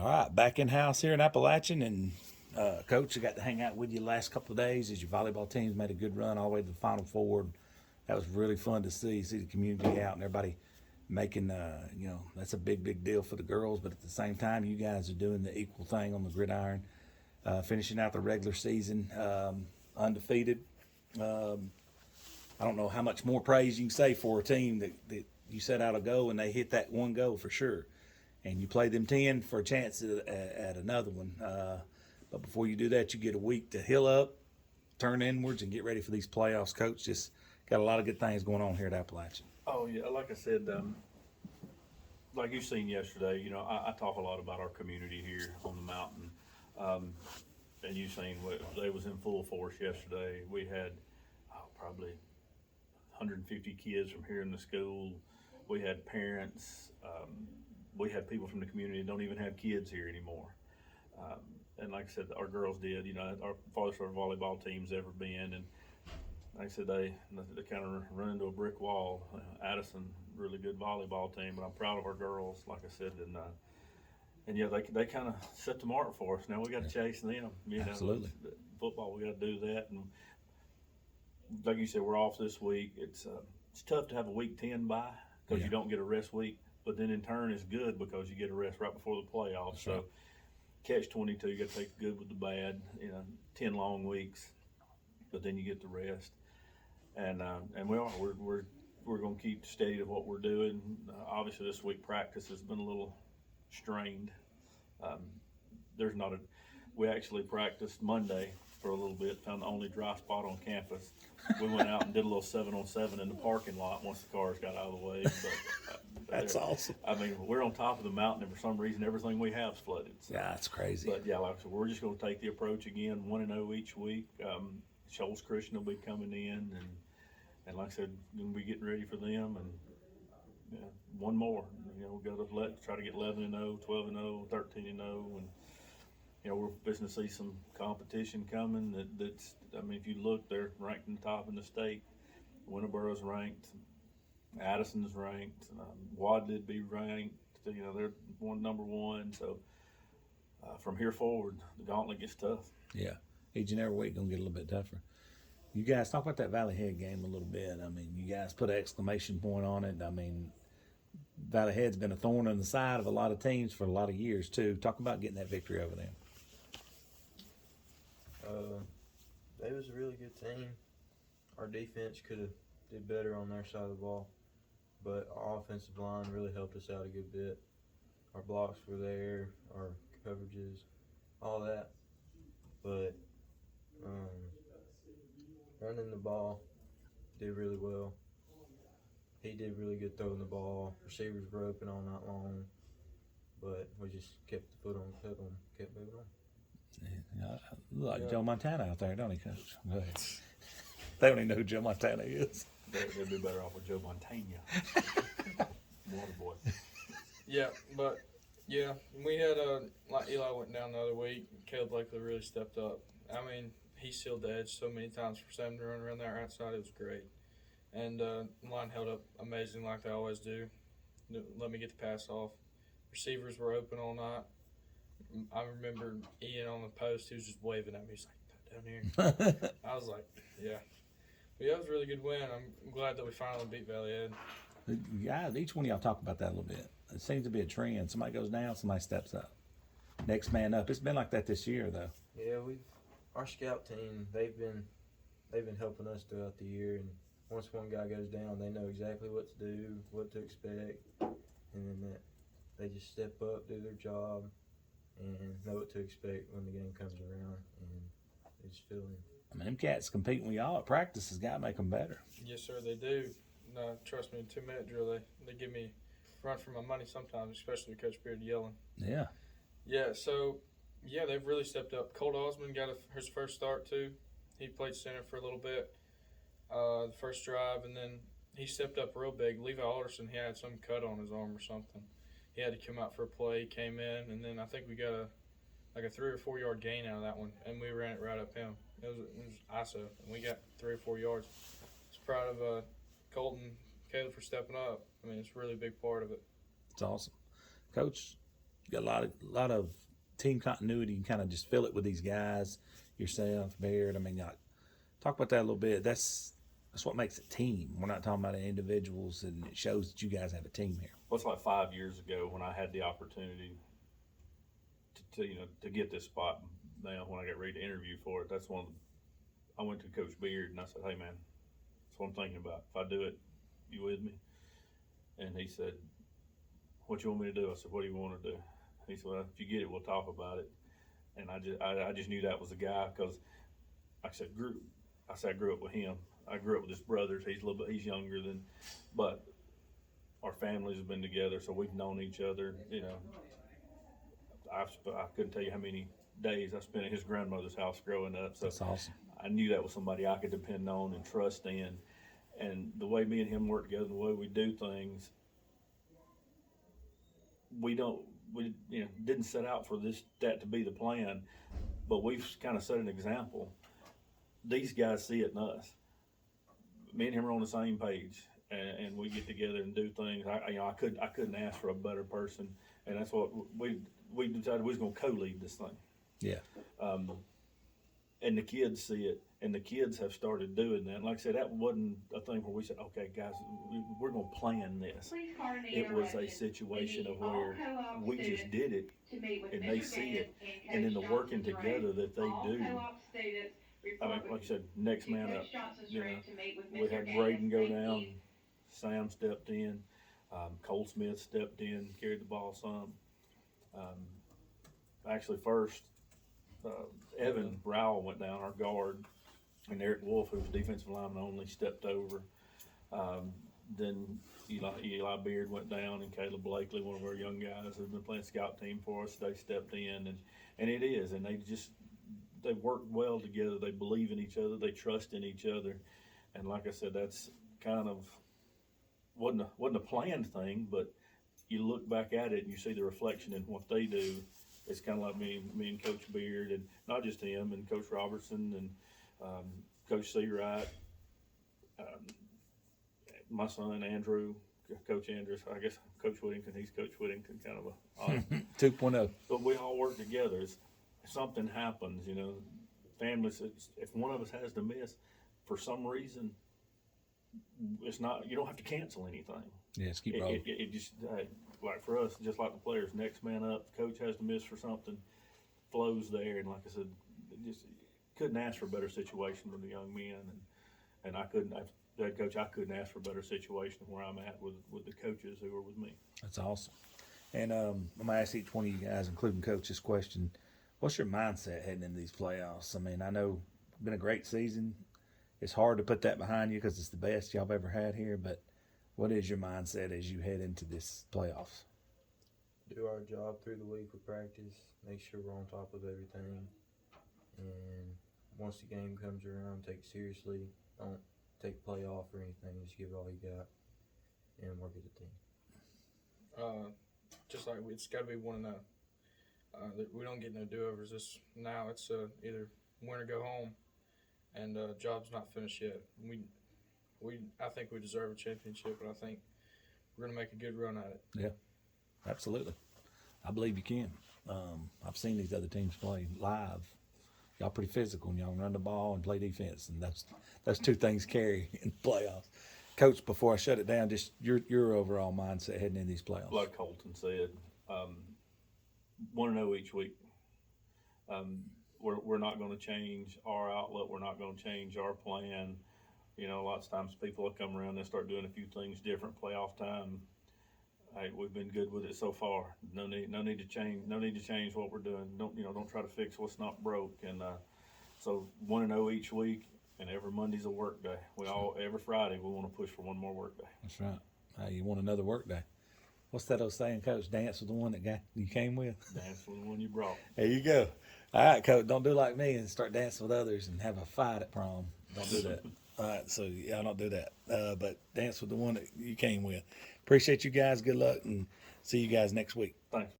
All right, back in house here in Appalachian, and Coach, I got to hang out with you the last couple of days as your volleyball teams made a good run all the way to the Final Four. That was really fun to see the community out and everybody making, that's a big deal for the girls. But at the same time, you guys are doing the equal thing on the gridiron, finishing out the regular season undefeated. I don't know how much more praise you can say for a team that you set out a goal and they hit that one goal for sure. And you play them 10 for a chance at another one. But before you do that, you get a week to heal up, turn inwards, and get ready for these playoffs. Coach, just got a lot of good things going on here at Appalachian. Oh, yeah, like I said, like you've seen yesterday, I talk a lot about our community here on the mountain. And you've seen they was in full force yesterday. We had probably 150 kids from here in the school. We had parents. We had people from the community that don't even have kids here anymore. And like I said, our girls did, our farthest our volleyball team's ever been. And like I said, they kind of run into a brick wall. Addison, really good volleyball team, but I'm proud of our girls, like I said. And yeah, they kind of set the mark for us. Now we got to chase them. Absolutely. Football, we got to do that. And like you said, we're off this week. It's tough to have a week 10 bye because you don't get a rest week. But then in turn, it's good because you get a rest right before the playoffs. That's so right. Catch 22, you got to take the good with the bad. 10 long weeks, but then you get the rest. And we're going to keep steady to what we're doing. Obviously, this week practice has been a little strained. We actually practiced Monday for a little bit, found the only dry spot on campus. We went out and did a little 7-on-7 in the parking lot once the cars got out of the way. But That's awesome. I mean, we're on top of the mountain, and for some reason, everything we have is flooded. So. Yeah, that's crazy. But yeah, like I said, we're just going to take the approach again, 1-0 each week. Shoals Christian will be coming in, and like I said, going to be getting ready for them, and one more. We've got to try to get 11-0, 12-0, 13-0, and we're fixing to see some competition coming. That's if you look, they're ranked in the top in the state. Winterboro's ranked. Addison's ranked. Wadley'd be ranked. They're number one. So from here forward, the gauntlet gets tough. Yeah, each and every week gonna get a little bit tougher. You guys talk about that Valley Head game a little bit. You guys put an exclamation point on it. Valley Head's been a thorn in the side of a lot of teams for a lot of years too. Talk about getting that victory over them. They was a really good team. Our defense could have did better on their side of the ball, but our offensive line really helped us out a good bit. Our blocks were there, our coverages, all that. But running the ball did really well. He did really good throwing the ball. Receivers were open all night long, but we just kept the foot on the pedal and kept moving on. Yeah, like Joe Montana out there, don't he, Coach? Go ahead. They don't even know who Joe Montana is. They'd be better off with Joe Montana. Water boy. Yeah, but we had like Eli went down the other week. Caleb Blakely really stepped up. He sealed the edge so many times for Sam to run around that right side. It was great, and the line held up amazing like they always do. Let me get the pass off. Receivers were open all night. I remember Ian on the post. He was just waving at me. He's like, down here. I was like, yeah. But yeah, it was a really good win. I'm glad that we finally beat Valley Head. Yeah, each one of y'all talk about that a little bit. It seems to be a trend. Somebody goes down, somebody steps up. Next man up. It's been like that this year, though. Yeah, our scout team, they've been helping us throughout the year, and once one guy goes down, they know exactly what to do, what to expect, and then they just step up, do their job, and know what to expect when the game comes around, and they just fill in. Them cats competing with y'all at practice has got to make them better. Yes, sir, they do. No, trust me, in 2-minute drill, they give me a run for my money sometimes, especially with Coach Beard yelling. Yeah. Yeah, so, they've really stepped up. Colt Osmond got his first start, too. He played center for a little bit, the first drive, and then he stepped up real big. Levi Alderson, he had some cut on his arm or something. He had to come out for a play. He came in, and then I think we got a 3 or 4 yard gain out of that one, and we ran it right up him. It was ISO, and we got 3 or 4 yards. I was proud of Colton, Caleb for stepping up. It's a really big part of it. It's awesome. Coach, got a lot of team continuity. You can kind of just feel it with these guys, yourself, Baird. I mean, talk about that a little bit. That's what makes a team. We're not talking about individuals, and it shows that you guys have a team here. Well, it's like 5 years ago when I had the opportunity to get this spot. Now, when I got ready to interview for it, I went to Coach Beard and I said, "Hey, man, that's what I'm thinking about. If I do it, you with me?" And he said, "What you want me to do?" I said, "What do you want to do?" He said, "Well, if you get it, we'll talk about it." And I just knew that was the guy because, like I said, I grew up with him. I grew up with his brothers. He's younger but our families have been together, so we've known each other. I couldn't tell you how many days I spent at his grandmother's house growing up. So That's awesome. I knew that was somebody I could depend on and trust in. And the way me and him work together, the way we do things, we didn't set out for that to be the plan, but we've kind of set an example. These guys see it in us. Me and him are on the same page, and we get together and do things. I couldn't ask for a better person, and that's what we decided we was going to co-lead this thing. Yeah. And the kids see it, and the kids have started doing that. And like I said, that wasn't a thing where we said, "Okay, guys, we're going to plan this." It was a situation of where we just did it, and they see it, and in the working together that they do. I mean, like I said, next man up. We had Braden go down. Sam stepped in. Cole Smith stepped in, carried the ball some. Actually, first, Evan Rowell went down, our guard, and Eric Wolf, who was defensive lineman only, stepped over. Then Eli Beard went down, and Caleb Blakely, one of our young guys who's been playing scout team for us, they stepped in, and it is, and they work well together. They believe in each other. They trust in each other, and like I said, that's kind of wasn't a planned thing, but you look back at it and you see the reflection in what they do. It's kind of like me and Coach Beard, and not just him, and Coach Robertson and Coach Seawright, my son Andrew, Coach Andrews. I guess Coach Whittington. He's Coach Whittington, kind of a 2.0. But we all work together. If something happens, families. If one of us has to miss, for some reason, it's not. You don't have to cancel anything. Yeah, just keep rolling. It just like for us, just like the players, next man up. Coach has to miss for something, flows there, and like I said, just couldn't ask for a better situation than the young men, and I couldn't. Coach, I couldn't ask for a better situation than where I'm at with the coaches who are with me. That's awesome. And I'm gonna ask each one of you guys, including Coach, this question: what's your mindset heading into these playoffs? I mean, I know it's been a great season. It's hard to put that behind you because it's the best y'all have ever had here, but what is your mindset as you head into this playoffs? Do our job through the week with practice, make sure we're on top of everything, and once the game comes around, take it seriously. Don't take play off or anything, just give it all you got and work as a team. Just like it's got to be 1-0. We don't get no do-overs. Now it's either win or go home, and job's not finished yet. I think we deserve a championship, but I think we're going to make a good run at it. Yeah, absolutely. I believe you can. I've seen these other teams play live. Y'all pretty physical, and y'all run the ball and play defense, and those two things carry in the playoffs. Coach, before I shut it down, just your overall mindset heading into these playoffs. Like Colton said, 1-0 each week. We're not going to change our outlook. We're not going to change our plan. Lots of times people will come around and start doing a few things different. Playoff time, hey, we've been good with it so far. No need to change. No need to change what we're doing. Don't try to fix what's not broke. And so 1-0 each week, and every Monday's a work day. Every Friday we want to push for one more work day. That's right. You want another work day. What's that old saying, Coach? Dance with the one that you came with. Dance with the one you brought. There you go. All right, Coach. Don't do like me and start dancing with others and have a fight at prom. Don't do that. All right, so I don't do that. But dance with the one that you came with. Appreciate you guys. Good luck, and see you guys next week. Thanks.